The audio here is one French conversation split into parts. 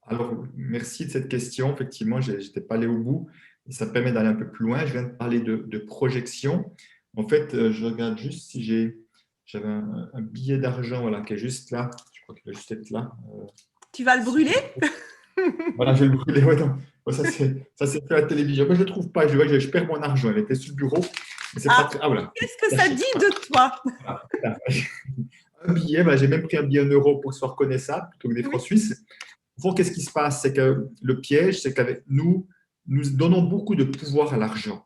Alors, merci de cette question. Effectivement, je n'étais pas allé au bout et ça me permet d'aller un peu plus loin. Je viens de parler de projection. En fait, je regarde juste si j'avais un billet d'argent voilà, qui est juste là. Je crois qu'il va juste être là. Tu vas le Si brûler? je- Voilà, je vais le brûler. Ouais, non. Ouais, ça, c'est fait à la télévision. Moi, je ne le trouve pas. Je vois que je perds mon argent. Elle était sur le bureau. Mais c'est pas Ah, très. Ah, voilà. qu'est-ce que ça dit de toi? Voilà. Un billet, bah, j'ai même pris un billet en euros pour que ce soit reconnaissable plutôt que des francs Oui. suisses. Au fond, qu'est-ce qui se passe? C'est que le piège, c'est qu'avec nous, nous donnons beaucoup de pouvoir à l'argent.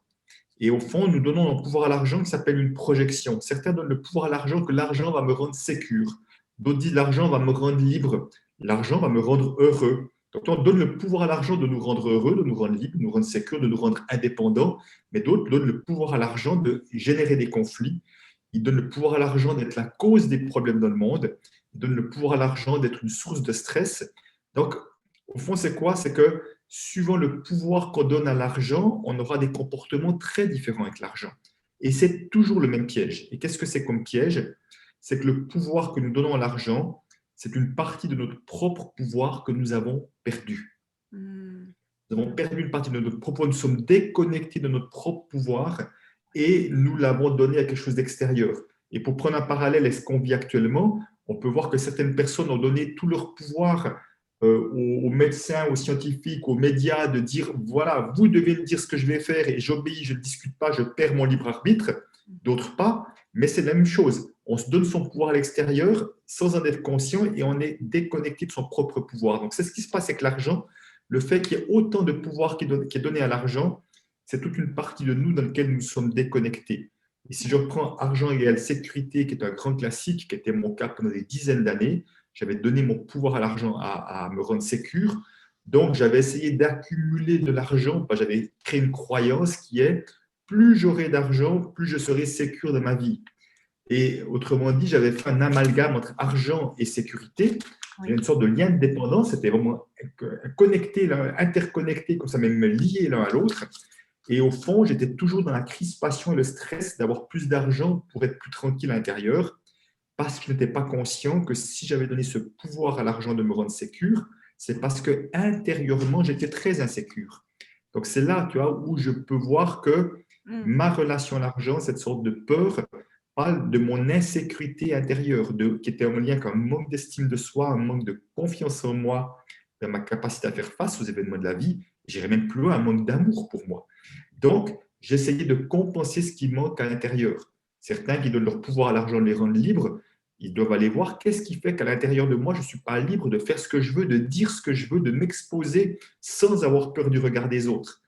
Et au fond, nous donnons un pouvoir à l'argent qui s'appelle une projection. Certains donnent le pouvoir à l'argent que l'argent va me rendre sécure. D'autres disent l'argent va me rendre libre. L'argent va me rendre heureux. Donc, on donne le pouvoir à l'argent de nous rendre heureux, de nous rendre libres, de nous rendre sécures, de nous rendre indépendants. Mais d'autres donnent le pouvoir à l'argent de générer des conflits. Ils donnent le pouvoir à l'argent d'être la cause des problèmes dans le monde. Ils donnent le pouvoir à l'argent d'être une source de stress. Donc, au fond, c'est quoi? C'est que suivant le pouvoir qu'on donne à l'argent, on aura des comportements très différents avec l'argent. Et c'est toujours le même piège. Et qu'est-ce que c'est comme piège? C'est que le pouvoir que nous donnons à l'argent, c'est une partie de notre propre pouvoir que nous avons perdu. Hmm. Nous avons perdu une partie de notre propre pouvoir, nous sommes déconnectés de notre propre pouvoir et nous l'avons donné à quelque chose d'extérieur. Et pour prendre un parallèle à ce qu'on vit actuellement, on peut voir que certaines personnes ont donné tout leur pouvoir aux médecins, aux scientifiques, aux médias, de dire, voilà, vous devez me dire ce que je vais faire et j'obéis, je ne discute pas, je perds mon libre arbitre. D'autres pas, mais c'est la même chose. On se donne son pouvoir à l'extérieur sans en être conscient et on est déconnecté de son propre pouvoir. Donc c'est ce qui se passe avec l'argent. Le fait qu'il y ait autant de pouvoir qui est donné à l'argent, c'est toute une partie de nous dans laquelle nous sommes déconnectés. Et si je reprends argent égale sécurité, qui est un grand classique, qui était mon cas pendant des dizaines d'années, j'avais donné mon pouvoir à l'argent à me rendre sécure. Donc, j'avais essayé d'accumuler de l'argent. J'avais créé une croyance qui est plus j'aurai d'argent, plus je serai sécure de ma vie. Et autrement dit, j'avais fait un amalgame entre argent et sécurité. Il y a Oui. une sorte de lien de dépendance, c'était vraiment connecté, interconnecté, comme ça, même lié l'un à l'autre. Et au fond, j'étais toujours dans la crispation et le stress d'avoir plus d'argent pour être plus tranquille à l'intérieur, parce que je n'étais pas conscient que si j'avais donné ce pouvoir à l'argent de me rendre sécure, c'est parce que intérieurement, j'étais très insécure. Donc c'est là, tu vois, où je peux voir que Hmm. ma relation à l'argent, cette sorte de peur, parle de mon insécurité intérieure, qui était en lien avec un manque d'estime de soi, un manque de confiance en moi, dans ma capacité à faire face aux événements de la vie. J'irais même plus loin, un manque d'amour pour moi. Donc, j'essayais de compenser ce qui manque à l'intérieur. Certains qui donnent leur pouvoir à l'argent les rendent libres, ils doivent aller voir qu'est-ce qui fait qu'à l'intérieur de moi, je ne suis pas libre de faire ce que je veux, de dire ce que je veux, de m'exposer sans avoir peur du regard des autres.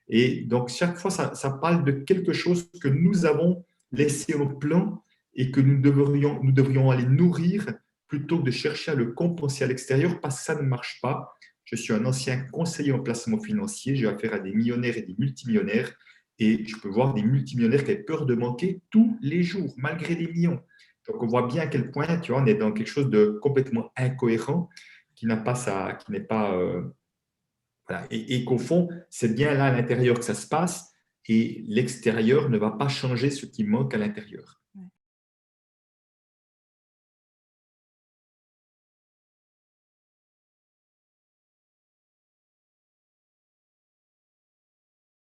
Et donc, chaque fois, ça parle de quelque chose que nous avons laissé au plan et que nous devrions aller nourrir plutôt que de chercher à le compenser à l'extérieur parce que ça ne marche pas. Je suis un ancien conseiller en placement financier, j'ai affaire à des millionnaires et des multimillionnaires et je peux voir des multimillionnaires qui ont peur de manquer tous les jours, malgré des millions. Donc, on voit bien à quel point, tu vois, on est dans quelque chose de complètement incohérent qui n'a pas ça, qui n'est pas voilà. Et qu'au fond, c'est bien là à l'intérieur que ça se passe et l'extérieur ne va pas changer ce qui manque à l'intérieur.